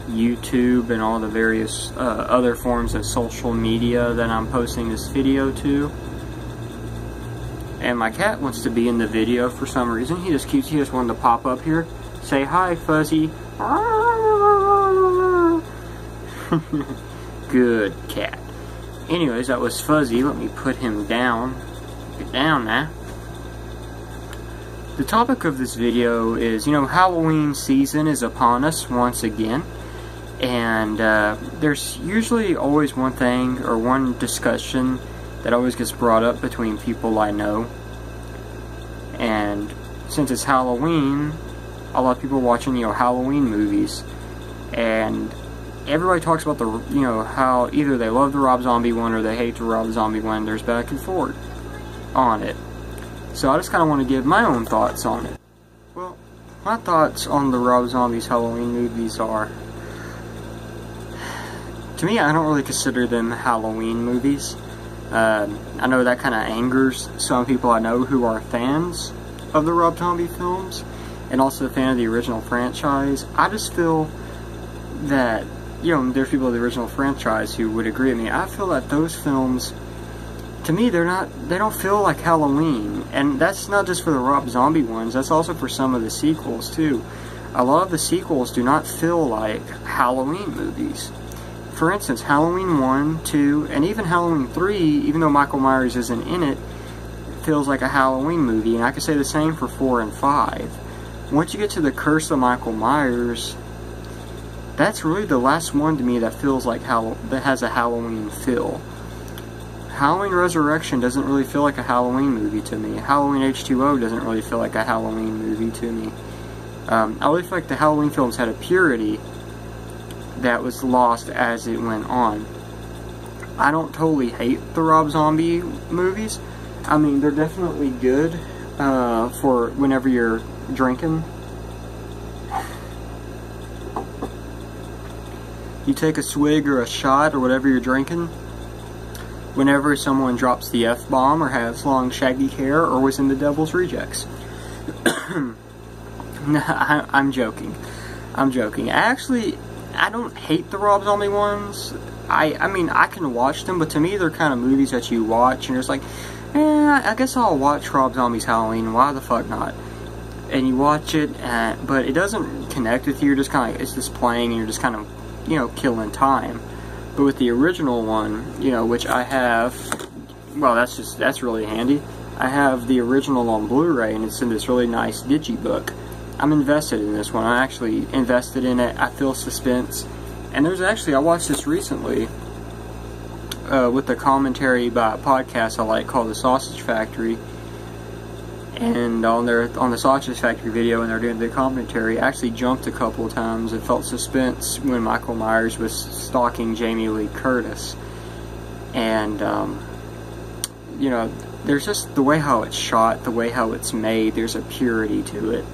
YouTube and all the various other forms of social media that I'm posting this video to. And my cat wants to be in the video for some reason. He just wanted to pop up here, say hi, Fuzzy. Good cat. Anyways, that was Fuzzy. Let me put him down. Get down now. The topic of this video is, Halloween season is upon us once again. And there's usually always one thing or one discussion that always gets brought up between people I know. And since it's Halloween, a lot of people are watching, Halloween movies. And everybody talks about how either they love the Rob Zombie one or they hate the Rob Zombie one. There's back and forth on it. So I just kind of want to give my own thoughts on it. Well, my thoughts on the Rob Zombie's Halloween movies are, to me, I don't really consider them Halloween movies. I know that kind of angers some people I know who are fans of the Rob Zombie films and also a fan of the original franchise. I just feel that, there's people of the original franchise who would agree with me. I feel that those films, to me, they don't feel like Halloween. And that's not just for the Rob Zombie ones, that's also for some of the sequels too. A lot of the sequels do not feel like Halloween movies. For instance, Halloween 1, 2, and even Halloween 3, even though Michael Myers isn't in it, feels like a Halloween movie. And I could say the same for 4 and 5. Once you get to the Curse of Michael Myers, that's really the last one to me that feels like that has a Halloween feel. Halloween Resurrection doesn't really feel like a Halloween movie to me. Halloween H2O doesn't really feel like a Halloween movie to me. I really feel like the Halloween films had a purity that was lost as it went on. I don't totally hate the Rob Zombie movies. I mean, they're definitely good for whenever you're drinking. You take a swig or a shot or whatever you're drinking whenever someone drops the F-bomb or has long shaggy hair or was in The Devil's Rejects. No, I'm joking. I don't hate the Rob Zombie ones. I mean, I can watch them, but to me, they're kind of movies that you watch, and it's like, I guess I'll watch Rob Zombie's Halloween, why the fuck not? And you watch it, but it doesn't connect with you, you're just kind of, it's just playing, and you're just kind of, killing time. But with the original one, which I have, well, that's really handy. I have the original on Blu-ray, and it's in this really nice digibook. I'm invested in this one. I actually invested in it. I feel suspense. And there's actually, I watched this recently with the commentary by a podcast I like called The Sausage Factory. And on the Sausage Factory video, when they're doing the commentary, I actually jumped a couple of times and felt suspense when Michael Myers was stalking Jamie Lee Curtis. And, there's just the way how it's shot, the way how it's made, there's a purity to it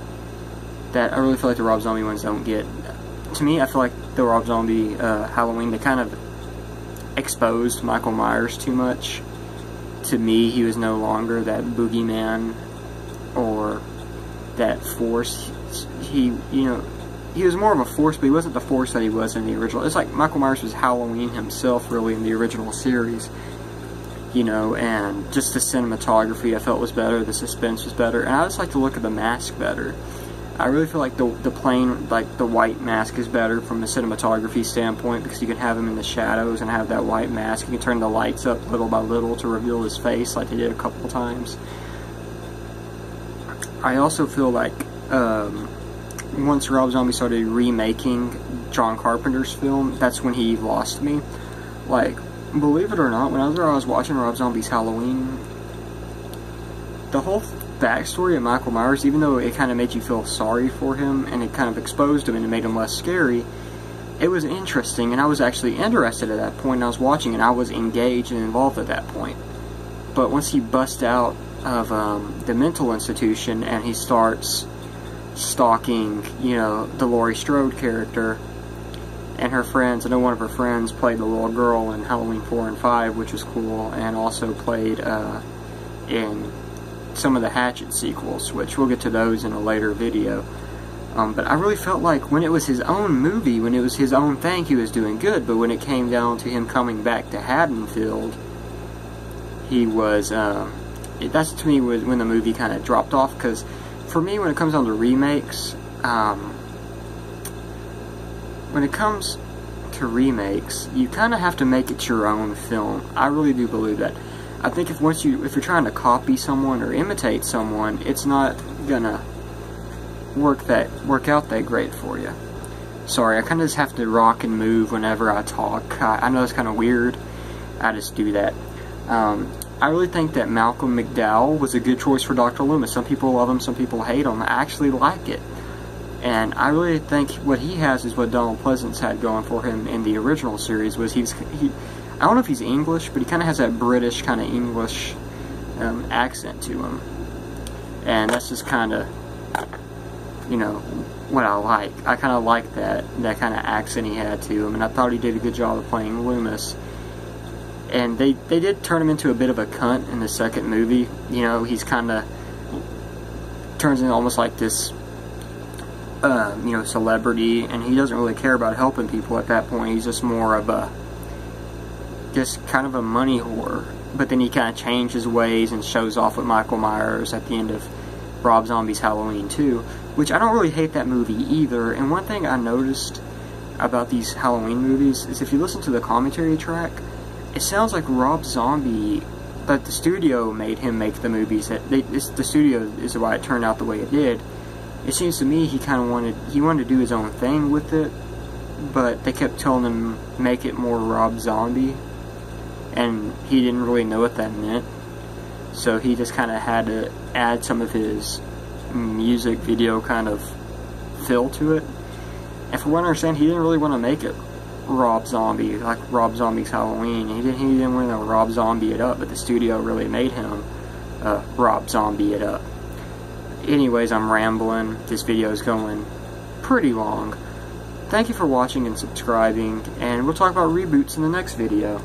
that I really feel like the Rob Zombie ones don't get. To me, I feel like the Rob Zombie Halloween, they kind of exposed Michael Myers too much. To me, he was no longer that boogeyman or that force. He was more of a force, but he wasn't the force that he was in the original. It's like Michael Myers was Halloween himself, really, in the original series. And just the cinematography I felt was better, the suspense was better, and I just like to look at the mask better. I really feel like the plain, like the white mask is better from a cinematography standpoint because you can have him in the shadows and have that white mask. You can turn the lights up little by little to reveal his face like they did a couple times. I also feel like once Rob Zombie started remaking John Carpenter's film, that's when he lost me. Like, believe it or not, whenever I was watching Rob Zombie's Halloween, the whole backstory of Michael Myers, even though it kind of made you feel sorry for him and it kind of exposed him and it made him less scary, it was interesting, and I was actually interested at that point, and I was watching and I was engaged and involved at that point. But once he busts out of the mental institution and he starts stalking, the Laurie Strode character and her friends, I know one of her friends played the little girl in Halloween 4 and 5, which was cool, and also played in some of the Hatchet sequels, which we'll get to those in a later video. But I really felt like when it was his own movie, when it was his own thing, he was doing good. But when it came down to him coming back to Haddonfield, he was, that's to me when the movie kind of dropped off. Because for me, when it comes down to remakes, you kind of have to make it your own film. I really do believe that. I think if you're trying to copy someone or imitate someone, it's not gonna work out that great for you. Sorry, I kind of just have to rock and move whenever I talk. I know it's kind of weird. I just do that. I really think that Malcolm McDowell was a good choice for Dr. Loomis. Some people love him, some people hate him. I actually like it. And I really think what he has is what Donald Pleasence had going for him in the original series. Was I don't know if he's English, but he kind of has that British kind of English accent to him. And that's just kind of, you know, what I like. I kind of like that kind of accent he had to him, and I thought he did a good job of playing Loomis. And they did turn him into a bit of a cunt in the second movie. You know, he's kind of turns into almost like this, you know, celebrity, and he doesn't really care about helping people at that point. He's just more of just kind of a money whore. But then he kind of changed his ways and shows off with Michael Myers at the end of Rob Zombie's Halloween 2, which I don't really hate that movie either. And one thing I noticed about these Halloween movies is if you listen to the commentary track, it sounds like Rob Zombie, but the studio made him make the movies. The studio is why it turned out the way it did. It seems to me he wanted to do his own thing with it, but they kept telling him make it more Rob Zombie, and he didn't really know what that meant. So he just kind of had to add some of his music video kind of feel to it. And from what I understand, he didn't really want to make it Rob Zombie, like Rob Zombie's Halloween. He didn't want to Rob Zombie it up, but the studio really made him Rob Zombie it up. Anyways, I'm rambling. This video is going pretty long. Thank you for watching and subscribing, and we'll talk about reboots in the next video.